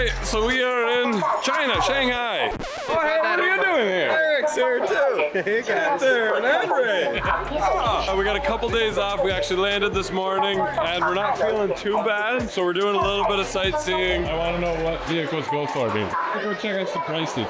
right, so we are in China, Shanghai. Oh, hey, what are you doing here? Eric's here too. Hey guys. There, and Andre. We got a couple days off. We actually landed this morning, and we're not feeling too bad, so we're doing a little bit of sightseeing. I want to know what vehicles go for, dude. Let's go check out some prices.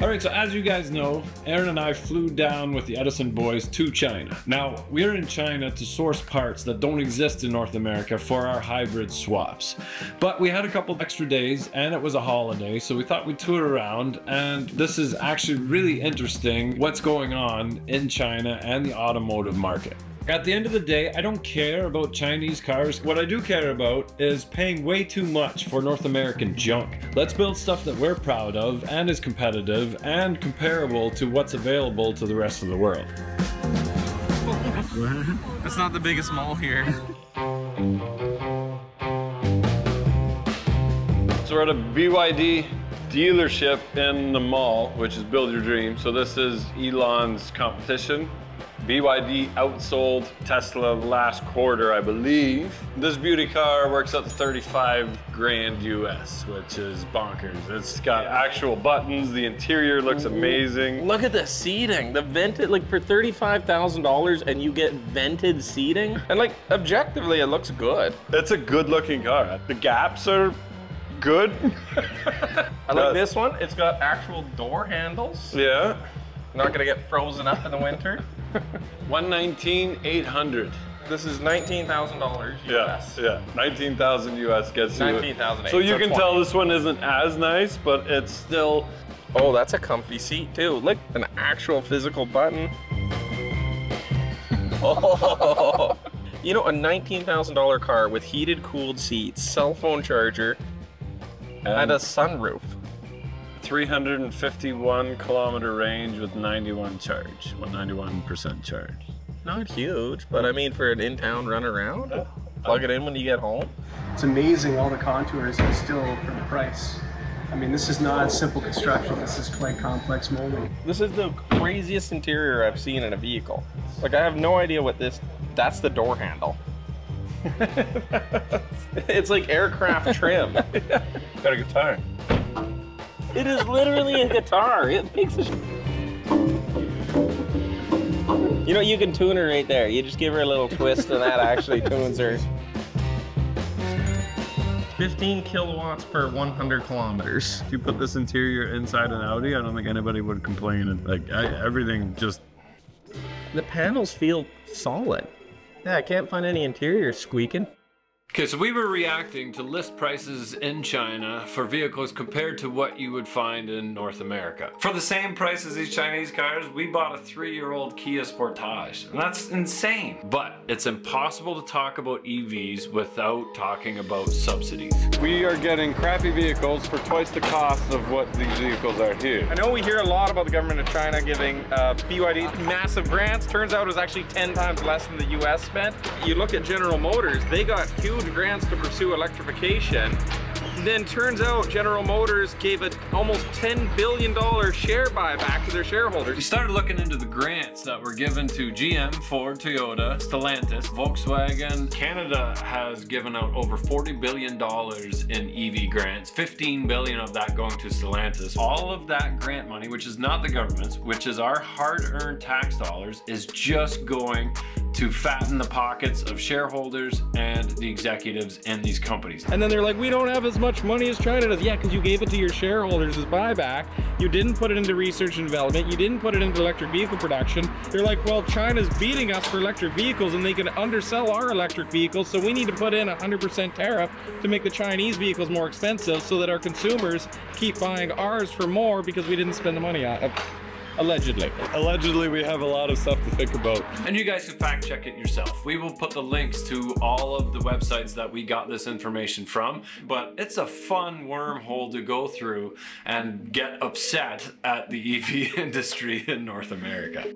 Alright, so as you guys know, Aaron and I flew down with the Edison boys to China. Now, we're in China to source parts that don't exist in North America for our hybrid swaps. But we had a couple extra days and it was a holiday, so we thought we'd tour around, and this is actually really interesting what's going on in China and the automotive market. At the end of the day, I don't care about Chinese cars. What I do care about is paying way too much for North American junk. Let's build stuff that we're proud of and is competitive and comparable to what's available to the rest of the world. That's not the biggest mall here. So we're at a BYD dealership in the mall, which is Build Your Dream. So this is Elon's competition. BYD outsold Tesla last quarter, I believe. This beauty car works up to 35 grand US, which is bonkers. It's got actual buttons, the interior looks amazing. Look at the seating, the vented, like for $35,000 and you get vented seating. And like objectively, it looks good. It's a good looking car. The gaps are good. I like this one, it's got actual door handles. Yeah. Not gonna get frozen up in the winter. 119,800. This is $19,000 US. Yeah, 19,000 US gets you 19,000. So you can tell this one isn't as nice, but it's still. Oh, that's a comfy seat too. Look, an actual physical button. Oh, you know, a $19,000 car with heated, cooled seats, cell phone charger, and a sunroof. 351 kilometer range with 91% charge. Not huge, but I mean for an in-town run around, plug it in when you get home. It's amazing all the contours and still for the price. I mean, this is not simple construction, this is quite complex molding. This is the craziest interior I've seen in a vehicle. Like I have no idea what that's the door handle. It's like aircraft trim. Got a guitar. It is literally a guitar. It makes a You know, you can tune her right there. You just give her a little twist and that actually tunes her. 15 kilowatts per 100 kilometers. If you put this interior inside an Audi, I don't think anybody would complain. Like everything just. The panels feel solid. Yeah, I can't find any interior squeaking. Okay, so we were reacting to list prices in China for vehicles compared to what you would find in North America. For the same price as these Chinese cars, we bought a 3-year-old Kia Sportage, and that's insane. But it's impossible to talk about EVs without talking about subsidies. We are getting crappy vehicles for twice the cost of what these vehicles are here. I know we hear a lot about the government of China giving BYD massive grants. Turns out it was actually 10 times less than the US spent. You look at General Motors, they got huge grants to pursue electrification. Then turns out General Motors gave an almost $10 billion share buyback to their shareholders. We started looking into the grants that were given to GM, Ford, Toyota, Stellantis, Volkswagen. Canada has given out over $40 billion in EV grants, 15 billion of that going to Stellantis. All of that grant money, which is not the government's, which is our hard-earned tax dollars, is just going to fatten the pockets of shareholders and the executives in these companies. And then they're like, we don't have as much money as China does. Yeah, because you gave it to your shareholders as buyback. You didn't put it into research and development. You didn't put it into electric vehicle production. They're like, well, China's beating us for electric vehicles and they can undersell our electric vehicles, so we need to put in a 100% tariff to make the Chinese vehicles more expensive so that our consumers keep buying ours for more because we didn't spend the money on it. Allegedly. Allegedly, we have a lot of stuff to think about. And you guys can fact check it yourself. We will put the links to all of the websites that we got this information from, but it's a fun wormhole to go through and get upset at the EV industry in North America.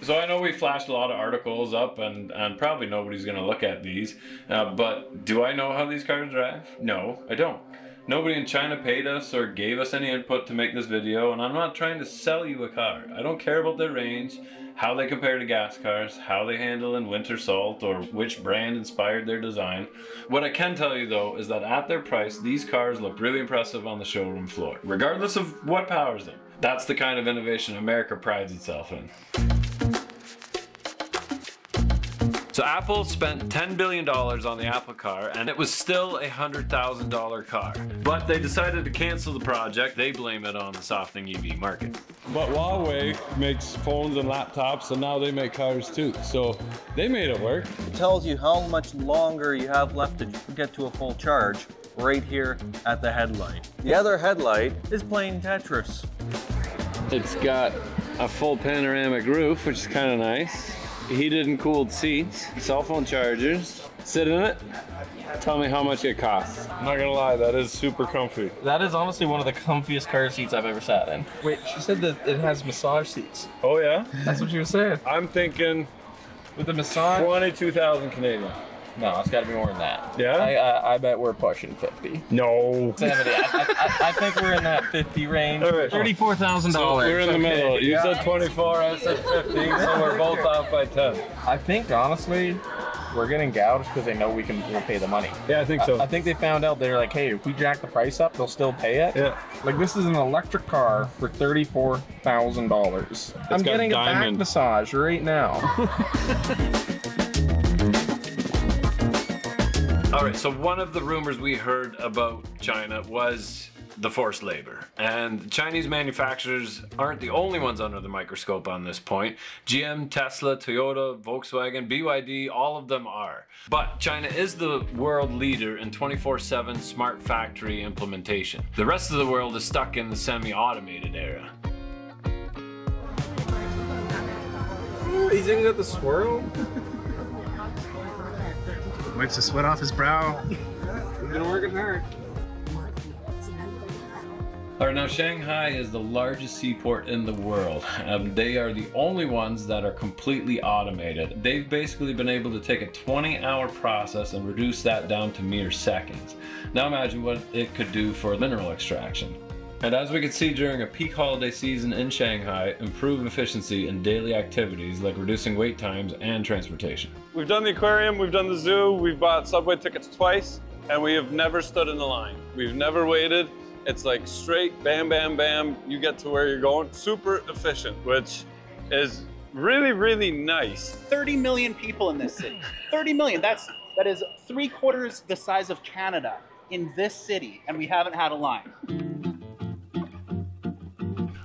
So I know we flashed a lot of articles up and probably nobody's gonna look at these, but do I know how these cars drive? No, I don't. Nobody in China paid us or gave us any input to make this video, and I'm not trying to sell you a car. I don't care about their range. how they compare to gas cars, how they handle in winter salt, or which brand inspired their design. What I can tell you though is that at their price, these cars look really impressive on the showroom floor, regardless of what powers them. That's the kind of innovation America prides itself in. So Apple spent $10 billion on the Apple car, and it was still a $100,000 car. But they decided to cancel the project. They blame it on the softening EV market. But Huawei makes phones and laptops, and now they make cars too. So they made it work. It tells you how much longer you have left to get to a full charge right here at the headlight. The other headlight is playing Tetris. It's got a full panoramic roof, which is kind of nice. Heated and cooled seats, cell phone chargers. Sit in it. Tell me how much it costs. I'm not gonna lie, that is super comfy. That is honestly one of the comfiest car seats I've ever sat in. Wait, she said that it has massage seats. Oh yeah? That's what you were saying. I'm thinking With the massage? 22,000 Canadian. No, it's got to be more than that. Yeah? I bet we're pushing 50. No. 70. I think we're in that 50 range. All right. $34,000. So we're in the middle. You said 24, I said 50, so we're both off by 10. I think, honestly, we're getting gouged because they know we'll pay the money. Yeah, I think so. I think they found out, they're like, hey, if we jack the price up, they'll still pay it. Yeah. Like, this is an electric car for $34,000. I'm getting a back massage right now. All right, so one of the rumors we heard about China was the forced labor. And Chinese manufacturers aren't the only ones under the microscope on this point. GM, Tesla, Toyota, Volkswagen, BYD, all of them are. But China is the world leader in 24/7 smart factory implementation. The rest of the world is stuck in the semi-automated era. He's in got the swirl. Wipes the sweat off his brow. He's been working hard. All right, now Shanghai is the largest seaport in the world. They are the only ones that are completely automated. They've basically been able to take a 20-hour process and reduce that down to mere seconds. Now imagine what it could do for mineral extraction. And as we can see during a peak holiday season in Shanghai, improve efficiency in daily activities like reducing wait times and transportation. We've done the aquarium, we've done the zoo, we've bought subway tickets twice, and we have never stood in the line. We've never waited. It's like straight, bam, bam, bam, you get to where you're going. Super efficient, which is really, really nice. 30 million people in this city. 30 million, that is 3/4 the size of Canada in this city, and we haven't had a line.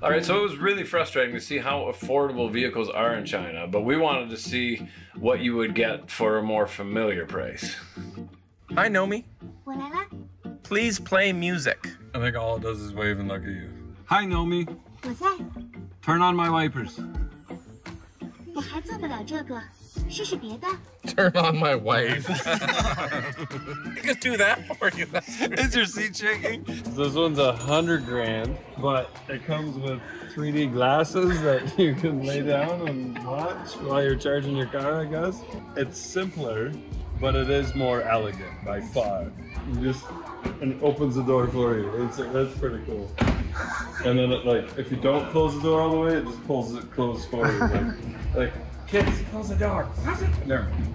All right, so it was really frustrating to see how affordable vehicles are in China, but we wanted to see what you would get for a more familiar price. Hi, Nomi. Please play music. I think all it does is wave and look at you. Hi, Nomi. What's that? Turn on my wipers. Turn on my wife. You can do that for you. Is your seat shaking? This one's $100 grand, but it comes with 3D glasses that you can lay down and watch while you're charging your car, I guess. It's simpler, but it is more elegant by far. And it opens the door for you. That's pretty cool. And then if you don't close the door all the way, it just pulls it closed for you. Like kids, close the door. Never mind.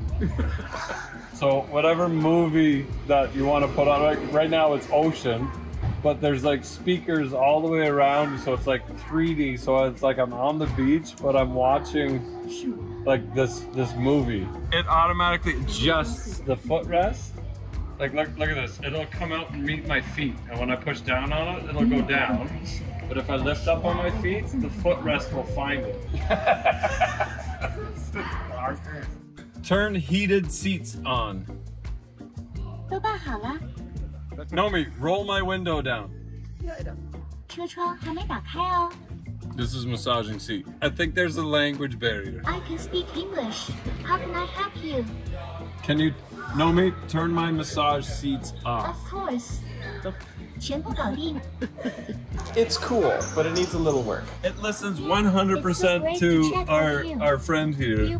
So whatever movie that you want to put on, right now it's ocean, but there's like speakers all the way around, so it's like 3D. So it's like I'm on the beach, but I'm watching like this movie. It automatically adjusts the footrest. Like look at this. It'll come out and meet my feet, and when I push down on it, it'll go down. But if I lift up on my feet, the footrest will find it. Turn heated seats on. Nomi, roll my window down. This is massaging seat. I think there's a language barrier. I can speak English. How can I help you? Can you, Nomi, turn my massage seats off? Of course. 全部搞定. It's cool, but it needs a little work. It listens 100% to our friend here.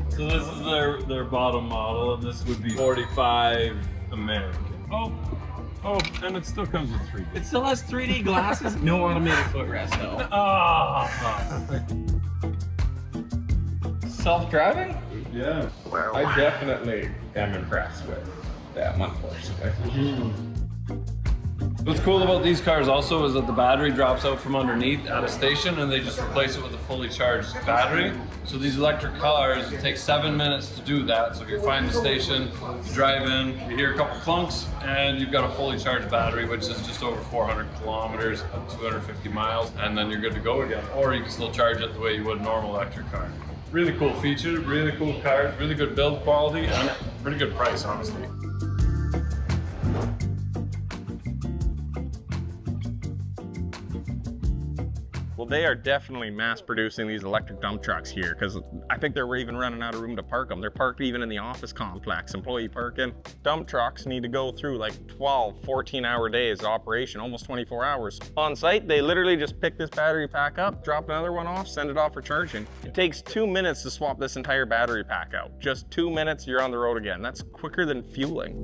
So this is their bottom model, and this would be 45 American. Oh, and it still comes with 3D. It still has 3D glasses? No automated footrest, though. self-driving? Yeah. I definitely am impressed with them, unfortunately. What's cool about these cars also is that the battery drops out from underneath at a station and they just replace it with a fully charged battery. So these electric cars, it takes 7 minutes to do that. So if you find the station, you drive in, you hear a couple clunks, and you've got a fully charged battery, which is just over 400 kilometers, 250 miles, and then you're good to go again. Or you can still charge it the way you would a normal electric car. Really cool feature, really cool cars, really good build quality, and pretty good price, honestly. Well, they are definitely mass producing these electric dump trucks here, because I think they're even running out of room to park them. They're parked even in the office complex, employee parking. Dump trucks need to go through like 12, 14-hour days of operation, almost 24 hours. On site, they literally just pick this battery pack up, drop another one off, send it off for charging. It takes 2 minutes to swap this entire battery pack out. Just 2 minutes, you're on the road again. That's quicker than fueling.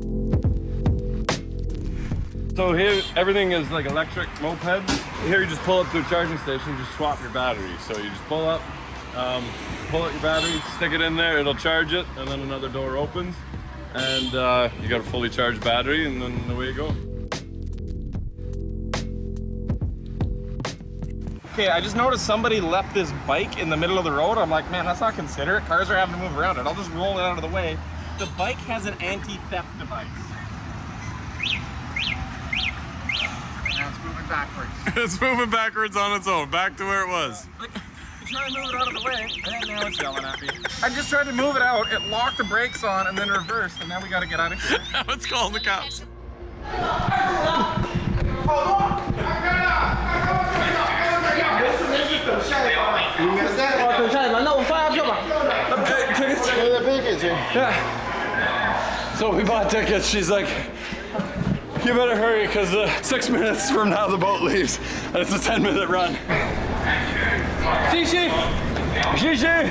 So here, everything is like electric mopeds. Here you just pull up to a charging station, just swap your batteries. So you just pull up, pull out your battery, stick it in there, it'll charge it, and then another door opens, and you got a fully charged battery, and then away you go. Okay, I just noticed somebody left this bike in the middle of the road. I'm like, man, that's not considerate. Cars are having to move around it. I'll just roll it out of the way. The bike has an anti-theft device. Now it's moving backwards. It's moving backwards on its own, back to where it was. Like, I'm trying to move it out of the way, and now it's yelling at me. I just tried to move it out, it locked the brakes on, and then reversed, and now we gotta get out of here. Now it's calling the cops. Yeah. So we bought tickets. She's like, you better hurry because 6 minutes from now the boat leaves and it's a 10-minute run. Shishi! Shishi!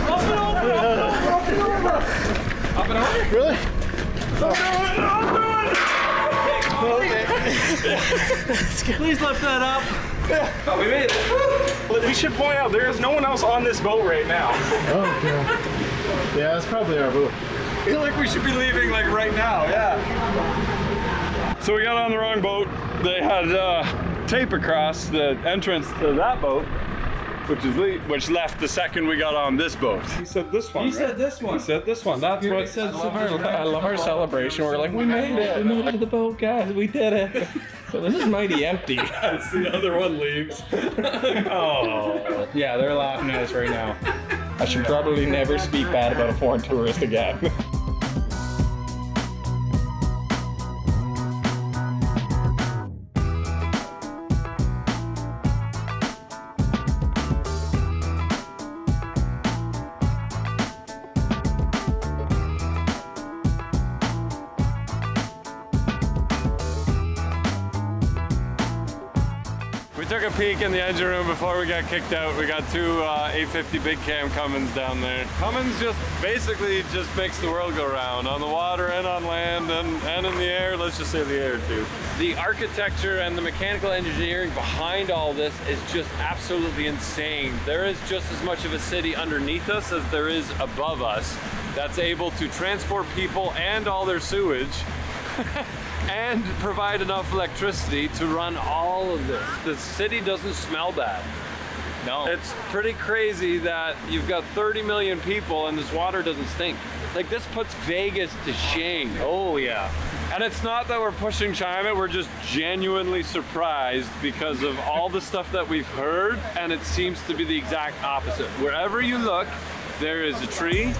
Up and over! Up and over? Really? Please lift that up. Yeah. Oh, we made it. We should point out there is no one else on this boat right now. Oh, okay. Yeah, that's probably our boat. I feel like we should be leaving like right now, yeah. So we got on the wrong boat. They had tape across the entrance to that boat, which left the second we got on this boat. He said this one. He said this one. He said this one. That's what. I love our celebration. We're like, we made it. We made it to the boat, guys. We did it. So this is mighty empty. As the other one leaves. Oh. Yeah, they're laughing at us right now. I should probably never speak bad about a foreign tourist again. We took a peek in the engine room before we got kicked out. We got two 850 big cam Cummins down there. Cummins just basically just makes the world go round on the water and on land and in the air. Let's just say the air too. The architecture and the mechanical engineering behind all this is just absolutely insane. There is just as much of a city underneath us as there is above us that's able to transport people and all their sewage and provide enough electricity to run all of this. The city doesn't smell bad. No. It's pretty crazy that you've got 30 million people and this water doesn't stink. Like, this puts Vegas to shame. Oh yeah. And it's not that we're pushing China, we're just genuinely surprised because of all the stuff that we've heard, and it seems to be the exact opposite. Wherever you look, there is a tree,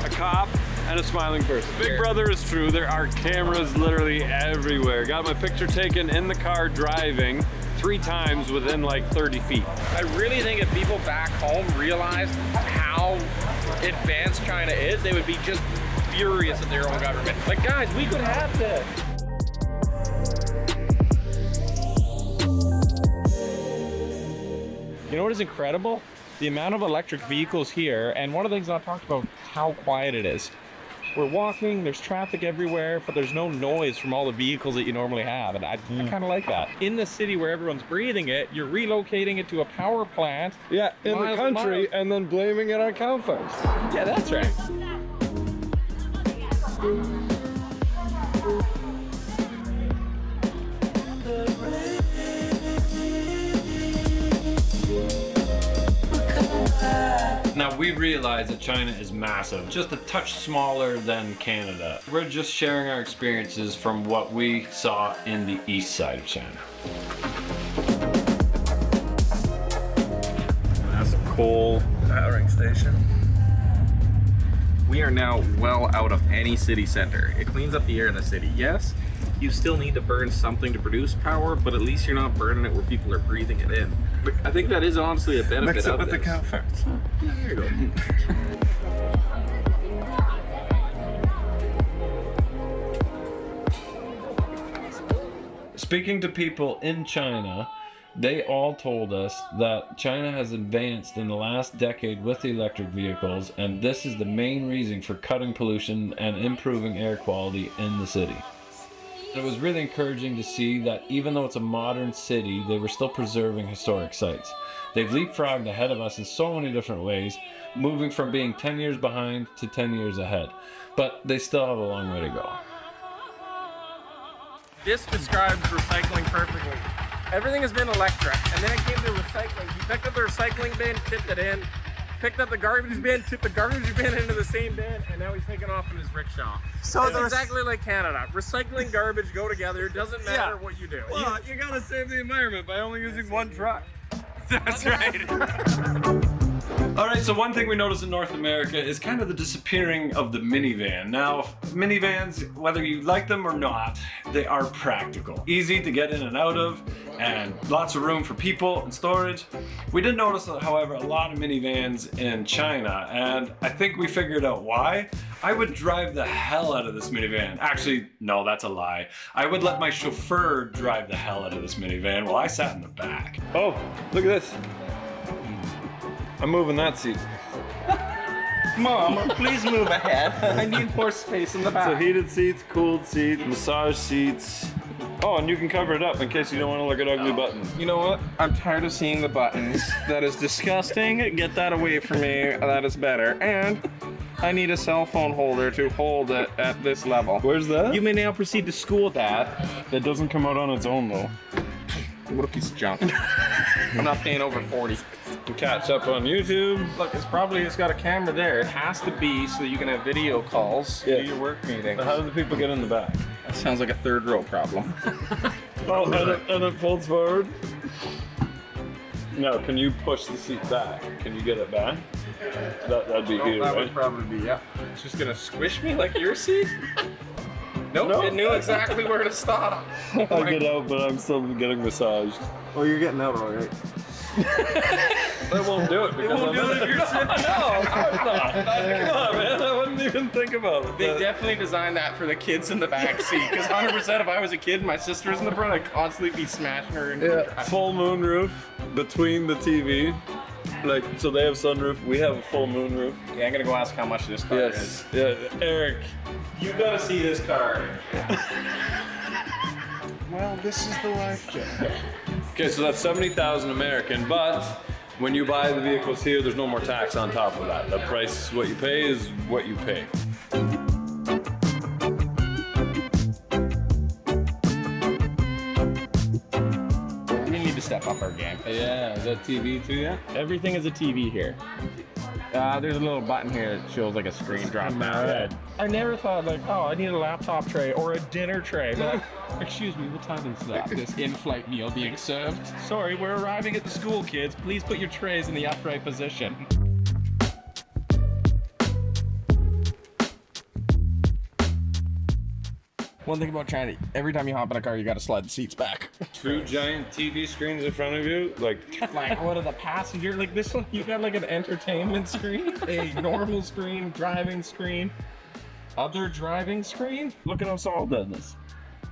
a cop, and a smiling person. Big Brother is true. There are cameras literally everywhere. Got my picture taken in the car driving 3 times within like 30 feet. I really think if people back home realized how advanced China is, they would be just furious at their own government. Like, guys, we could have this. You know what is incredible? The amount of electric vehicles here, and one of the things I talked about, how quiet it is. we're walking, there's traffic everywhere, but there's no noise from all the vehicles that you normally have, and I kind of like that. In the city where everyone's breathing it, you're relocating it to a power plant. Yeah, in the country, and then blaming it on conference. Yeah, that's right. Now we realize that China is massive, just a touch smaller than Canada. We're just sharing our experiences from what we saw in the east side of China. That's a coal powering station. We are now well out of any city center. It cleans up the air in the city. Yes, you still need to burn something to produce power, but at least you're not burning it where people are breathing it in. But I think that is honestly a benefit Mix it of with this. the comforts. There you go. Speaking to people in China, they all told us that China has advanced in the last decade with the electric vehicles, and this is the main reason for cutting pollution and improving air quality in the city. It was really encouraging to see that even though it's a modern city, they were still preserving historic sites. They've leapfrogged ahead of us in so many different ways, moving from being 10 years behind to 10 years ahead. But they still have a long way to go. This describes recycling perfectly. Everything has been electric, and then it came to recycling. He picked up the recycling bin, tipped it in, picked up the garbage bin, tipped the garbage bin into the same bin, and now he's taking off in his rickshaw. So it's exactly like Canada. Recycling, garbage go together. Doesn't matter what you do. Well, you gotta save the environment by only using one truck. That's right. Alright, so one thing we noticed in North America is kind of the disappearing of the minivan. Now, minivans, whether you like them or not, they are practical. Easy to get in and out of, and lots of room for people and storage. We did notice, however, a lot of minivans in China, and I think we figured out why. I would drive the hell out of this minivan. Actually, no, that's a lie. I would let my chauffeur drive the hell out of this minivan while I sat in the back. Oh, look at this. I'm moving that seat. Mom, please move ahead. I need more space in the back. So heated seats, cooled seats, massage seats. Oh, and you can cover it up in case you don't want to look at ugly buttons. You know what? I'm tired of seeing the buttons. That is disgusting. Get that away from me. That is better. And I need a cell phone holder to hold it at this level. Where's that? You may now proceed to school, Dad. That doesn't come out on its own though. What a piece of junk. I'm not paying over 40. You catch up on YouTube. Look, it's got a camera there. It has to be so that you can have video calls to your work meetings. How do the people get in the back? That sounds like a third row problem. Oh, and it folds forward. No, can you push the seat back? Can you get it back? That'd be here, That right? would probably be, yeah. It's just gonna squish me like your seat? Nope, No. it knew exactly where to stop. I'll get out, but I'm still getting massaged. Oh, you're getting out all right. I won't do it because I'm do it if you're sitting. No, of course not. Come on, man. I wouldn't even think about it. They definitely designed that for the kids in the back seat. Because 100% if I was a kid and my sister was in the front, I'd constantly be smashing her into the drive. Full moon roof between the TV. Like, so they have sunroof, we have a full moon roof. Yeah, I'm gonna go ask how much this car is. Yeah, Eric. You gotta see this car. Well, this is the life, Jeff. Okay, so that's 70,000 American, but when you buy the vehicles here, there's no more tax on top of that. The price, what you pay is what you pay. We need to step up our game. Yeah, is that TV too, yeah? Everything is a TV here. There's a little button here that shows like a screen drop down. I never thought like, oh, I need a laptop tray or a dinner tray. But excuse me, what time is that? This in-flight meal being served? Sorry, we're arriving at the school, kids. Please put your trays in the upright position. One thing about China, every time you hop in a car, you gotta slide the seats back. Two giant TV screens in front of you, like Like, what are the passenger? Like this one, you got like an entertainment screen, a normal screen, driving screen, other driving screen. Look at how solid that is.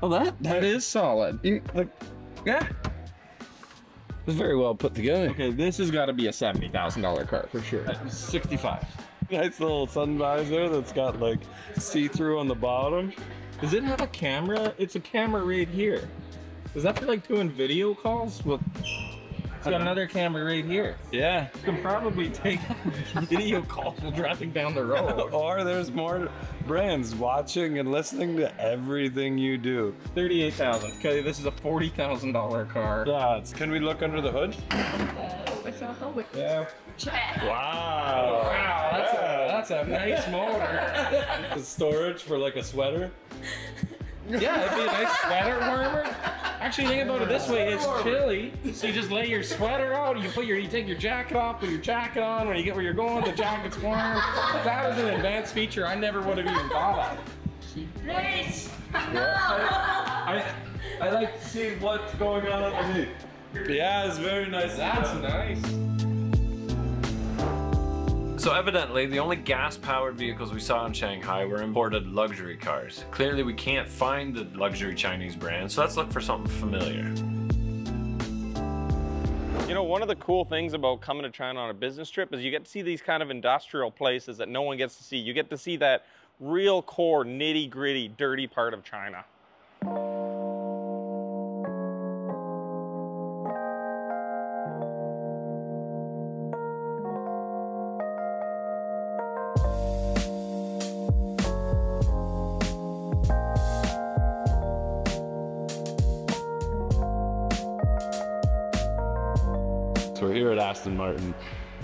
oh, That is solid. Yeah. It's very well put together. Okay, this has got to be a $70,000 car for sure. 65. Nice little sun visor that's got like see-through on the bottom. Does it have a camera? It's a camera right here. Is that for like doing video calls? Well, it's got another camera right here. Yeah. You can probably take video calls while driving down the road. Or there's more brands watching and listening to everything you do. $38,000. Okay, this is a $40,000 car. Yeah, can we look under the hood? Yeah. Wow. Wow, that's a nice motor. Storage for like a sweater. Yeah, it'd be a nice sweater warmer. Actually, think about it this way: it's chilly, so you just lay your sweater out. You take your jacket off, put your jacket on. When you get where you're going, the jacket's warm. That was an advanced feature I never would have even thought of. Please. I like to see what's going on underneath. Yeah, it's very nice. That's nice. So evidently, the only gas-powered vehicles we saw in Shanghai were imported luxury cars. Clearly, we can't find the luxury Chinese brand, so let's look for something familiar. You know, one of the cool things about coming to China on a business trip is you get to see these kind of industrial places that no one gets to see. You get to see that real core, nitty-gritty, dirty part of China. So we're here at Aston Martin,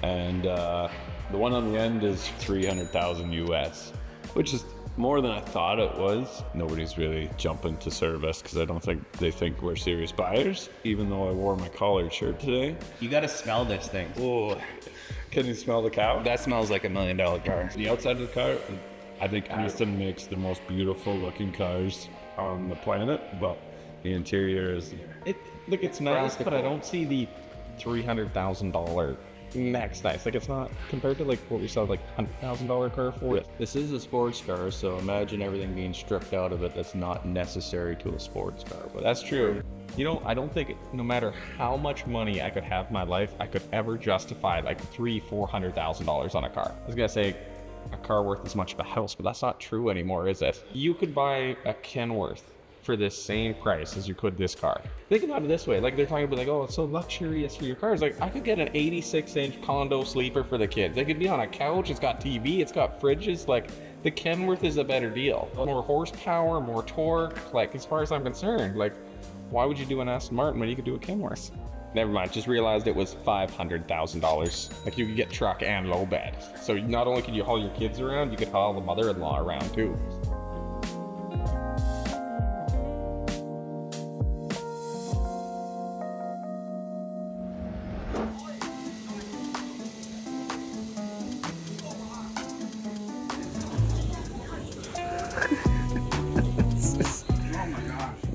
and the one on the end is 300,000 US, which is more than I thought it was. Nobody's really jumping to serve us because I don't think they think we're serious buyers, even though I wore my collared shirt today. You gotta smell this thing. Oh, can you smell the cow? That smells like $1 million car. The outside of the car, I think Aston makes the most beautiful looking cars on the planet, but the interior is... Look, it's nice, but I don't see the $300,000 next nice. Like, it's not compared to like what we saw like $100,000 car for. This is a sports car, so imagine everything being stripped out of it that's not necessary to a sports car. But That's true. You know, I don't think no matter how much money I could have in my life, I could ever justify like $300,000-$400,000 on a car. I was gonna say a car worth as much of a house, but that's not true anymore, is it? You could buy a Kenworth for this same price as you could this car. Think about it this way, like they're talking about like, oh, it's so luxurious for your cars. Like, I could get an 86-inch condo sleeper for the kids. They could be on a couch, it's got TV, it's got fridges. Like, the Kenworth is a better deal. More horsepower, more torque. Like, as far as I'm concerned, like, why would you do an Aston Martin when you could do a Kenworth? Never mind, just realized it was $500,000. Like, you could get truck and low bed. So not only could you haul your kids around, you could haul the mother-in-law around too.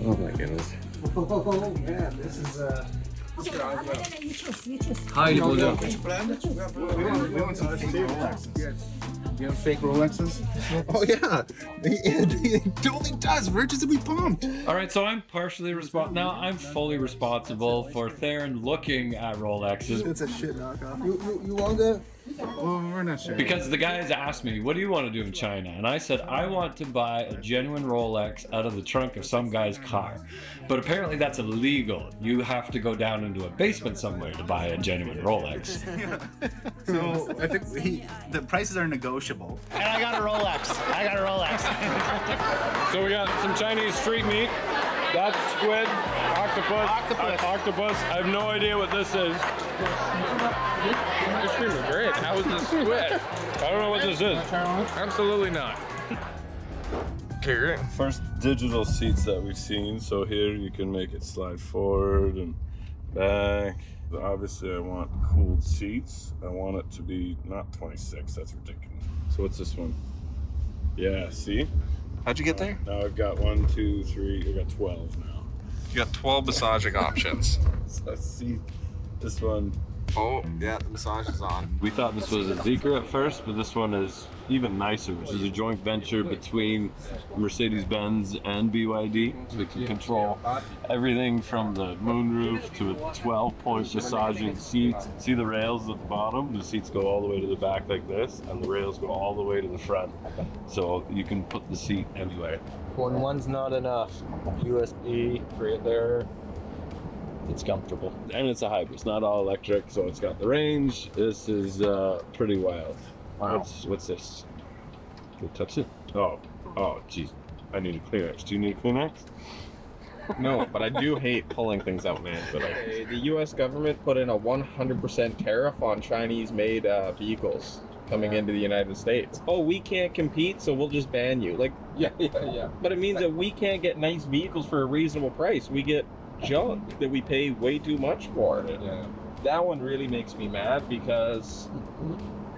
oh my goodness. Oh man, this is How you doing? We want some fake Rolexes. You have fake Rolexes? Oh yeah, it totally does. We're just to be pumped. All right, so I'm partially responsible. Now I'm fully responsible for Theron looking at Rolexes. It's a shit knockoff. You want that? Well, we're not sure. Because the guys asked me, what do you want to do in China? And I said, I want to buy a genuine Rolex out of the trunk of some guy's car. But apparently that's illegal. You have to go down into a basement somewhere to buy a genuine Rolex. So I think the prices are negotiable. And I got a Rolex. So we got some Chinese street meat. That's squid, octopus. I have no idea what this is. Ice cream is great. How is this squid? I don't know what this is. Absolutely not. Okay, first digital seats that we've seen. So here you can make it slide forward and back. Obviously I want cooled seats. I want it to be not 26, that's ridiculous. So what's this one? Yeah, see? How'd you get there? Now I've got 1, 2, 3, I got 12 now. You got 12 massaging options. So see, this one Oh, yeah, the massage is on. We thought this was a Zeekr at first, but this one is even nicer, which is a joint venture between Mercedes-Benz and BYD. So we can control everything from the moonroof to a 12-point massaging seat. See the rails at the bottom? The seats go all the way to the back like this, and the rails go all the way to the front. So you can put the seat anywhere. When one's not enough, USB right there. It's comfortable. And it's a hybrid. It's not all electric, so it's got the range. This is pretty wild. Wow. What's this? Can you touch it? Oh, geez. I need a Kleenex. Do you need a Kleenex? No, but I do hate pulling things out, man. But the U.S. government put in a 100% tariff on Chinese-made vehicles coming into the United States. Oh, we can't compete, so we'll just ban you. Like, yeah. But it means that we can't get nice vehicles for a reasonable price. We get junk that we pay way too much for. Yeah. That one really makes me mad because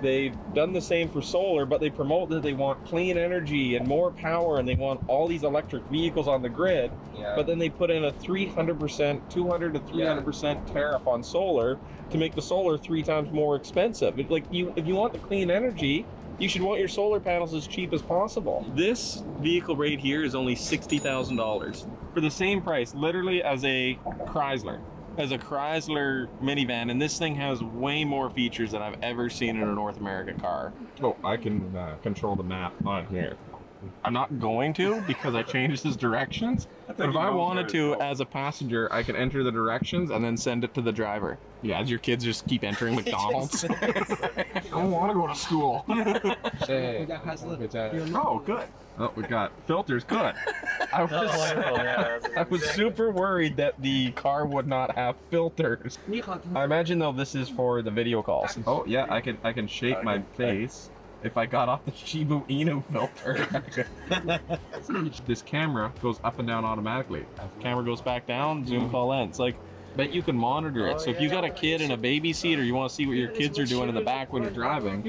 they've done the same for solar, but they promote that they want clean energy and more power, and they want all these electric vehicles on the grid. Yeah. But then they put in a 200 to 300% tariff on solar to make the solar 3 times more expensive. Like, if you want the clean energy, you should want your solar panels as cheap as possible. This vehicle right here is only $60,000 for the same price, literally, as a Chrysler. As a Chrysler minivan, and this thing has way more features than I've ever seen in a North American car. Oh, I can control the map on here. I'm not going to because I changed his directions, but if I wanted to, as a passenger, I can enter the directions and then send it to the driver. Yeah, as your kids just keep entering McDonald's. I don't want to go to school. Oh, good. Oh, we got filters. Good. I was super worried that the car would not have filters. I imagine though this is for the video calls. Oh yeah, I can shake my face if I got off the Shiba Inu filter. This camera goes up and down automatically. If the camera goes back down, zoom call ends. Like, but you can monitor it. So if you got a kid in a baby seat, or you want to see what your kids are doing in the back when you're driving,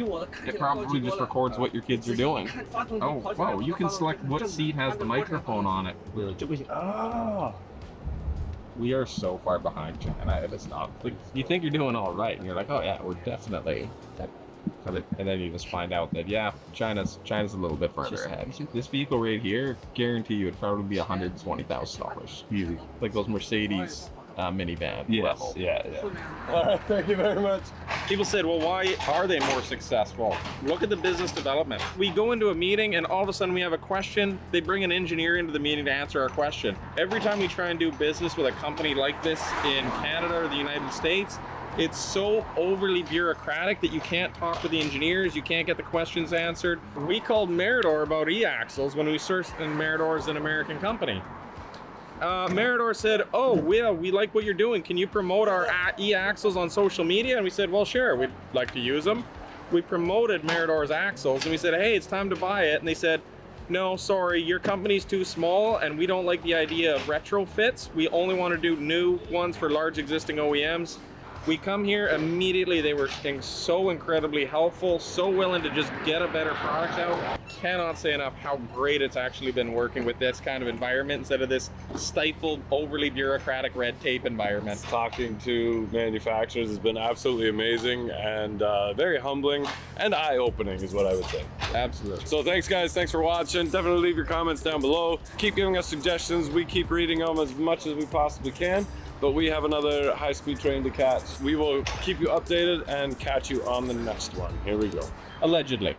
it probably just records what your kids are doing. Oh, wow, you can select what seat has the microphone on it. Oh. We are so far behind China. It is not. Like, you think you're doing all right, and you're like, oh yeah, we're definitely. And then you just find out that, yeah, China's a little bit further ahead. This vehicle right here, guarantee you it'd probably be $120,000. Easy. Like those Mercedes minivan level. Yeah. All right, thank you very much. People said, well, why are they more successful? Look at the business development. We go into a meeting and all of a sudden we have a question. They bring an engineer into the meeting to answer our question. Every time we try and do business with a company like this in Canada or the United States, it's so overly bureaucratic that you can't talk to the engineers, you can't get the questions answered. We called Meritor about e-axles when we searched, and Meritor is an American company. Meritor said, oh, yeah, we like what you're doing. Can you promote our e-axles on social media? And we said, well, sure, we'd like to use them. We promoted Meritor's axles, and we said, hey, it's time to buy it. And they said, no, sorry, your company's too small, and we don't like the idea of retrofits. We only want to do new ones for large existing OEMs. We come here immediately, they were so incredibly helpful, so willing to just get a better product out. Cannot say enough how great it's actually been working with this kind of environment instead of this stifled, overly bureaucratic red tape environment. Talking to manufacturers has been absolutely amazing and very humbling and eye-opening is what I would say. Absolutely. So thanks guys, thanks for watching. Definitely leave your comments down below. Keep giving us suggestions. We keep reading them as much as we possibly can. But we have another high-speed train to catch. We will keep you updated and catch you on the next one. Here we go. Allegedly.